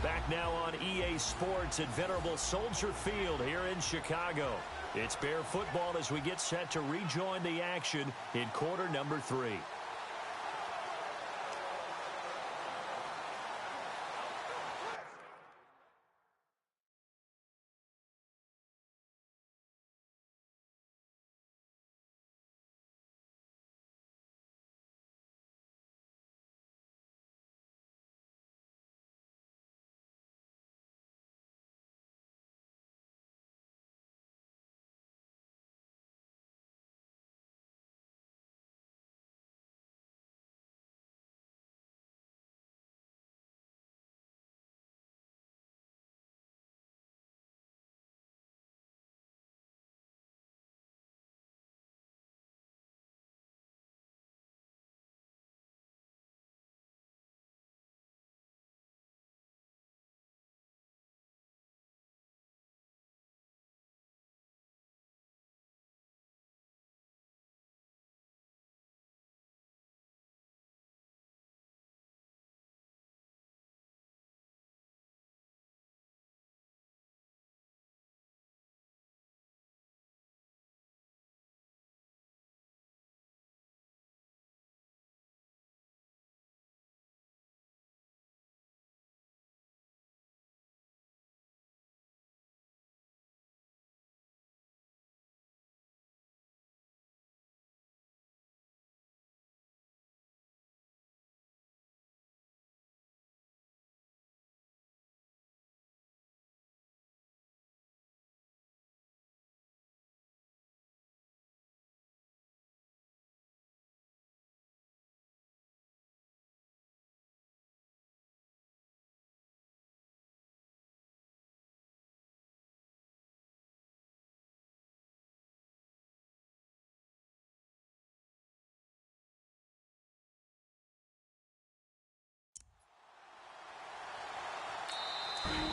Back now on EA Sports at Venerable Soldier Field here in Chicago. It's Bear football as we get set to rejoin the action in quarter number 3.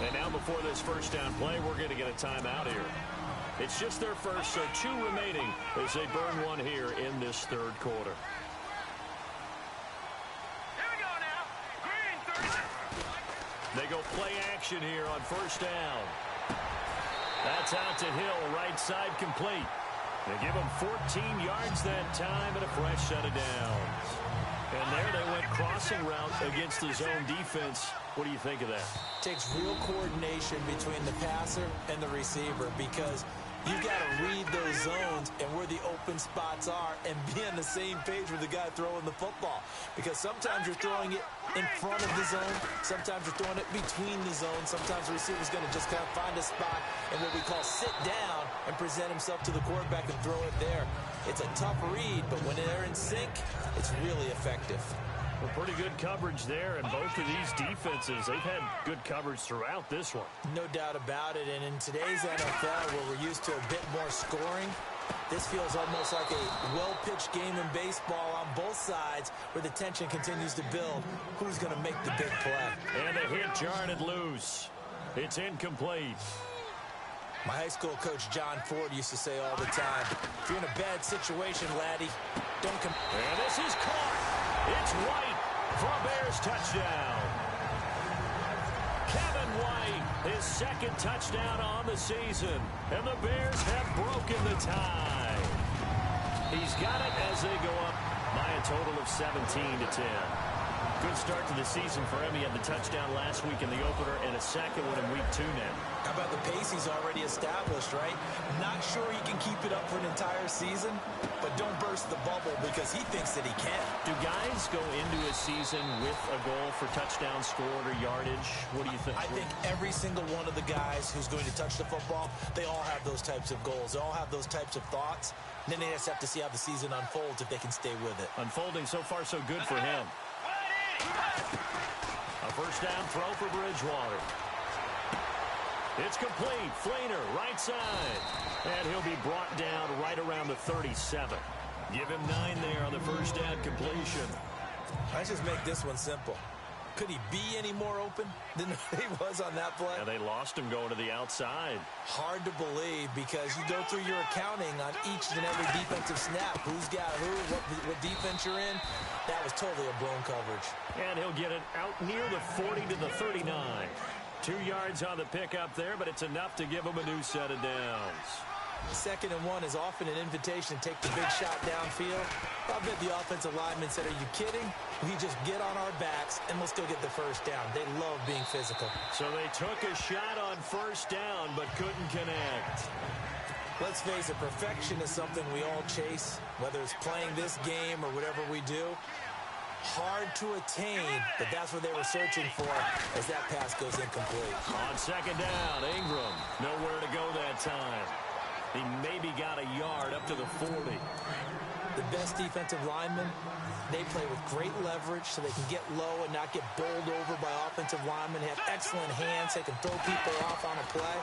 And now before this first down play, we're going to get a timeout here. It's just their first, so 2 remaining as they burn one here in this third quarter. Here we go now. Green 30. They go play action here on first down. That's out to Hill, right side complete. They give him 14 yards that time and a fresh set of downs. And there they went crossing route against the zone defense. What do you think of that? Takes real coordination between the passer and the receiver because you've got to read those zones and where the open spots are and be on the same page with the guy throwing the football. Because sometimes you're throwing it in front of the zone. Sometimes you're throwing it between the zones. Sometimes the receiver's going to just kind of find a spot and what we call sit down and present himself to the quarterback and throw it there. It's a tough read, but when they're in sync, it's really effective. Well, pretty good coverage there, and both of these defenses, they've had good coverage throughout this one. No doubt about it, and in today's NFL, where we're used to a bit more scoring, this feels almost like a well-pitched game in baseball on both sides where the tension continues to build. Who's going to make the big play? And a hit jarred loose. It's incomplete. My high school coach, John Ford, used to say all the time, if you're in a bad situation, laddie, don't come. And this is caught. It's White for a Bears touchdown. Kevin White, his second touchdown on the season. And the Bears have broken the tie. He's got it as they go up by a total of 17-10. Good start to the season for him. He had the touchdown last week in the opener and a second one in week 2 now. How about the pace he's already established, right? Not sure he can keep it up for an entire season, but don't burst the bubble because he thinks that he can. Do guys go into a season with a goal for touchdown scored or yardage? What do you think? I think every single one of the guys who's going to touch the football, they all have those types of goals. They all have those types of thoughts. And then they just have to see how the season unfolds if they can stay with it. Unfolding so far so good for him. A first down throw for Bridgewater. It's complete. Flainer, right side. And he'll be brought down right around the 37. Give him 9 there on the first down completion. Let's just make this one simple. Could he be any more open than he was on that play? Yeah, they lost him going to the outside. Hard to believe because you go through your accounting on each and every defensive snap. Who's got who, what defense you're in. That was totally a blown coverage. And he'll get it out near the 40 to the 39. 2 yards on the pickup there, but it's enough to give them a new set of downs. 2nd and 1 is often an invitation to take the big shot downfield. I bet the offensive lineman said, are you kidding? We just get on our backs and let's go get the first down. They love being physical. So they took a shot on first down but couldn't connect. Let's face it, perfection is something we all chase, whether it's playing this game or whatever we do. Hard to attain, but that's what they were searching for as that pass goes incomplete. On 2nd down, Ingram, nowhere to go that time. He maybe got a yard up to the 40. The best defensive linemen, they play with great leverage so they can get low and not get bowled over by offensive linemen. They have excellent hands. They can throw people off on a play.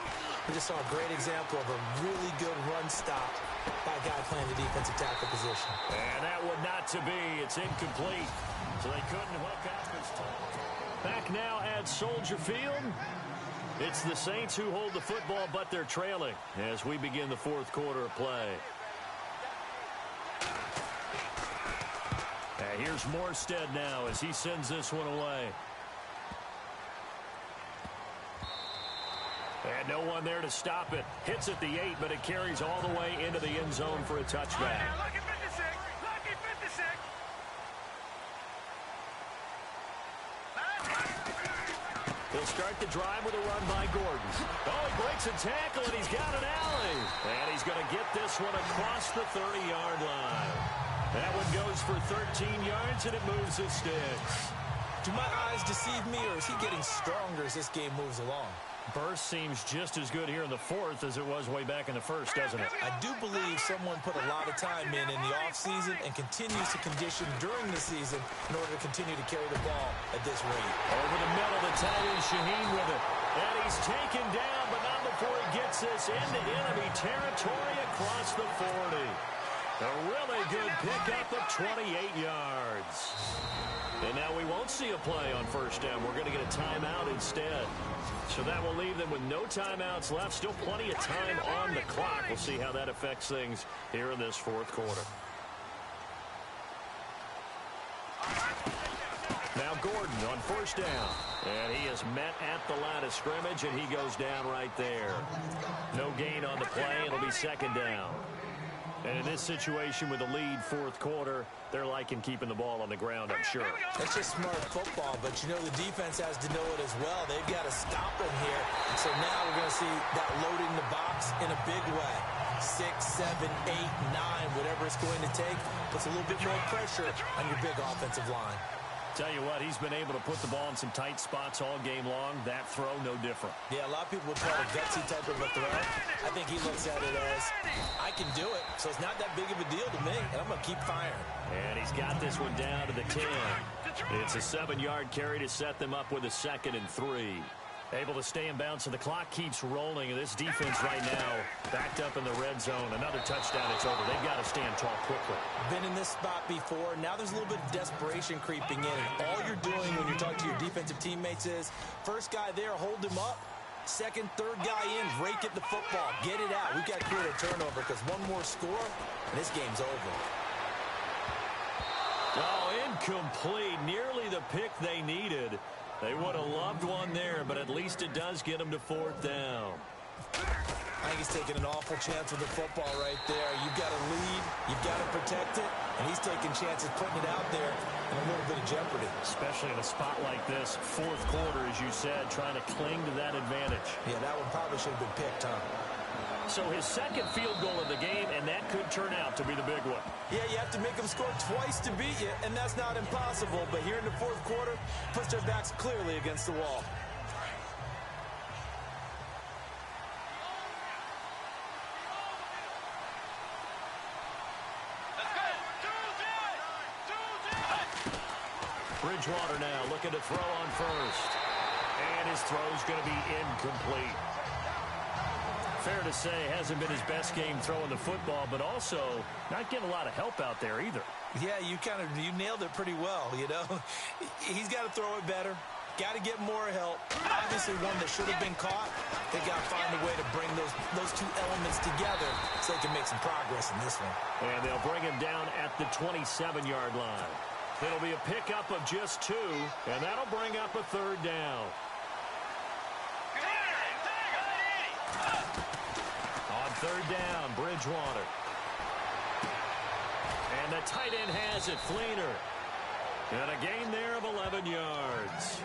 We just saw a great example of a really good run stop by a guy playing the defensive tackle position. And that would not to be. It's incomplete. So they couldn't hook up his time. Back now at Soldier Field. It's the Saints who hold the football, but they're trailing as we begin the 4th quarter of play. And here's Morstead now as he sends this one away. And no one there to stop it. Hits at the 8, but it carries all the way into the end zone for a touchback. Lucky 56. Lucky 56. He'll start the drive with a run by Gordon. Oh, he breaks a tackle, and he's got an alley. And he's going to get this one across the 30-yard line. That one goes for 13 yards, and it moves his sticks. Do my eyes deceive me, or is he getting stronger as this game moves along? Burst seems just as good here in the 4th as it was way back in the 1st, doesn't it? I do believe someone put a lot of time in the offseason and continues to condition during the season in order to continue to carry the ball at this rate. Over the middle, the tight end Shaheen with it. And he's taken down, but not before he gets this into enemy territory across the 40. A really good pickup of 28 yards. And now we won't see a play on first down. We're going to get a timeout instead. So that will leave them with no timeouts left. Still plenty of time on the clock. We'll see how that affects things here in this 4th quarter. Now Gordon on first down. And he is met at the line of scrimmage, and he goes down right there. No gain on the play. It'll be 2nd down. And in this situation with the lead 4th quarter, they're liking keeping the ball on the ground, I'm sure. That's just smart football, but you know the defense has to know it as well. They've got to stop him here. So now we're going to see that loading the box in a big way. 6, 7, 8, 9, whatever it's going to take, puts a little bit more pressure on your big offensive line. Tell you what, he's been able to put the ball in some tight spots all game long. That throw, no different. Yeah, a lot of people would call it a gutsy type of a throw. I think he looks at it as, I can do it, so it's not that big of a deal to me, and I'm going to keep firing. And he's got this one down to the 10. It's a 7-yard carry to set them up with a 2nd and 3. Able to stay in bounds, so the clock keeps rolling. And this defense right now backed up in the red zone. Another touchdown, it's over. They've got to stand tall quickly. Been in this spot before. Now there's a little bit of desperation creeping in. And all you're doing when you're talking to your defensive teammates is, first guy there, hold him up. Second, third guy in, rake at the football. Get it out. We've got to create a turnover because one more score, and this game's over. Oh, incomplete. Nearly the pick they needed. They would have loved one there, but at least it does get them to 4th down. I think he's taking an awful chance with the football right there. You've got to lead, you've got to protect it, and he's taking chances putting it out there in a little bit of jeopardy. Especially in a spot like this, 4th quarter, as you said, trying to cling to that advantage. Yeah, that one probably should have been picked, huh? So his 2nd field goal of the game, and that could turn out to be the big one. Yeah, you have to make them score twice to beat you, and that's not impossible. But here in the 4th quarter, puts their backs clearly against the wall. Bridgewater now looking to throw on first. And his throw's going to be incomplete. Fair to say, hasn't been his best game throwing the football, but also not getting a lot of help out there either. Yeah, you nailed it pretty well, you know. He's got to throw it better. Got to get more help. Obviously one that should have been caught. They got to find a way to bring those two elements together so they can make some progress in this one. And they'll bring him down at the 27-yard line. It'll be a pickup of just 2, and that'll bring up a 3rd down. third down, Bridgewater. And the tight end has it, Fleener. And a gain there of 11 yards.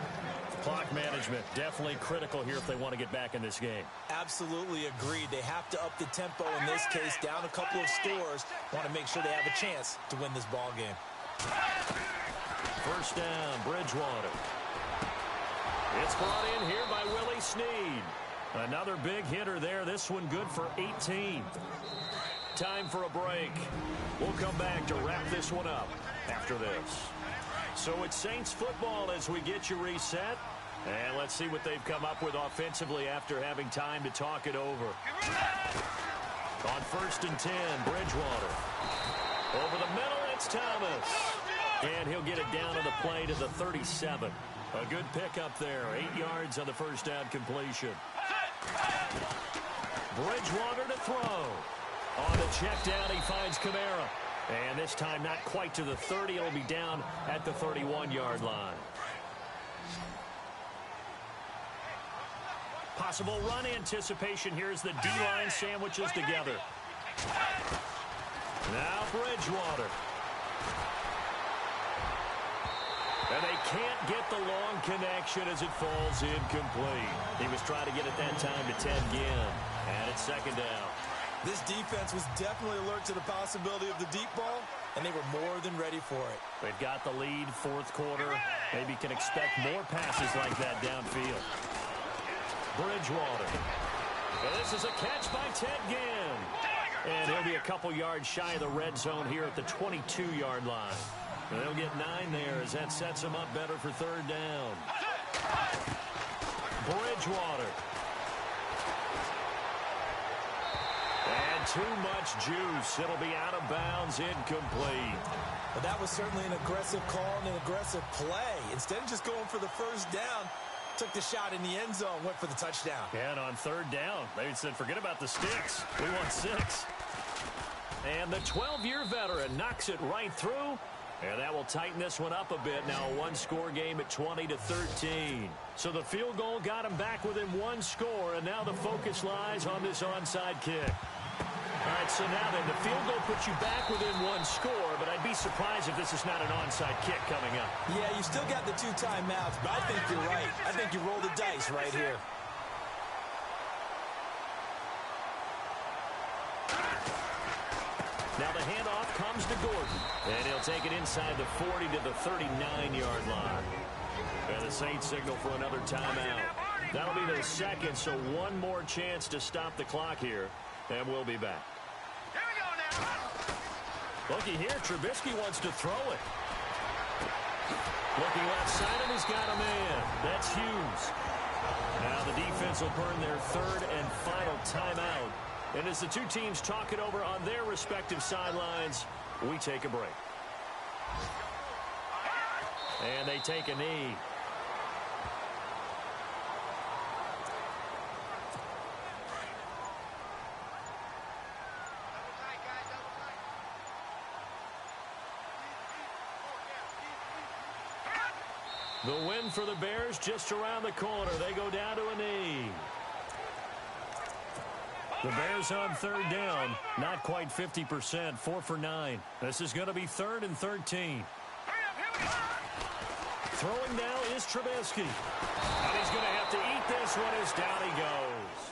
Clock management definitely critical here if they want to get back in this game. Absolutely agreed. They have to up the tempo in this case, down a couple of scores. Want to make sure they have a chance to win this ball game. First down, Bridgewater. It's brought in here by Willie Snead. Another big hitter there. This one good for 18. Time for a break. We'll come back to wrap this one up after this. So it's Saints football as we get you reset. And let's see what they've come up with offensively after having time to talk it over. On 1st and 10, Bridgewater. Over the middle, it's Thomas. And he'll get it down on the play to the 37. A good pickup there. 8 yards on the first down completion. Bridgewater to throw. On the check down, he finds Kamara. And this time not quite to the 30. It'll be down at the 31-yard line. Possible run anticipation here as the D-line sandwiches together. Now Bridgewater. And they can't get the long connection as it falls incomplete. He was trying to get it that time to Ted Ginn. And it's second down. This defense was definitely alert to the possibility of the deep ball, and they were more than ready for it. They've got the lead, fourth quarter. Maybe can expect more passes like that downfield. Bridgewater. And this is a catch by Ted Ginn. And he'll be a couple yards shy of the red zone here at the 22-yard line. And they'll get 9 there as that sets them up better for third down. Bridgewater. And too much juice. It'll be out of bounds, incomplete. But that was certainly an aggressive call and an aggressive play. Instead of just going for the first down, took the shot in the end zone, went for the touchdown. And on third down, they said, forget about the sticks. We want 6. And the 12-year veteran knocks it right through. And that will tighten this one up a bit. Now a one-score game at 20-13. So the field goal got him back within 1 score, and now the focus lies on this onside kick. All right, so now then, the field goal puts you back within 1 score, but I'd be surprised if this is not an onside kick coming up. Yeah, you still got the 2 timeouts, but I think you're right. I think you roll the dice right here. Now the handoff comes to Gordon, and he'll take it inside the 40 to the 39-yard line. And the Saints signal for another timeout. That'll be their second, so 1 more chance to stop the clock here, and we'll be back. Here we go now. Looky here, Trubisky wants to throw it. Looking left side, and he's got a man. That's Hughes. Now the defense will burn their 3rd and final timeout. And as the 2 teams talk it over on their respective sidelines, we take a break. And they take a knee. The win for the Bears just around the corner. They go down to a knee. The Bears on third down, not quite 50%, 4 for 9. This is going to be 3rd and 13. Throwing now is Trubisky. And he's going to have to eat this one as down he goes.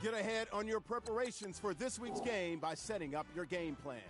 Get ahead on your preparations for this week's game by setting up your game plan.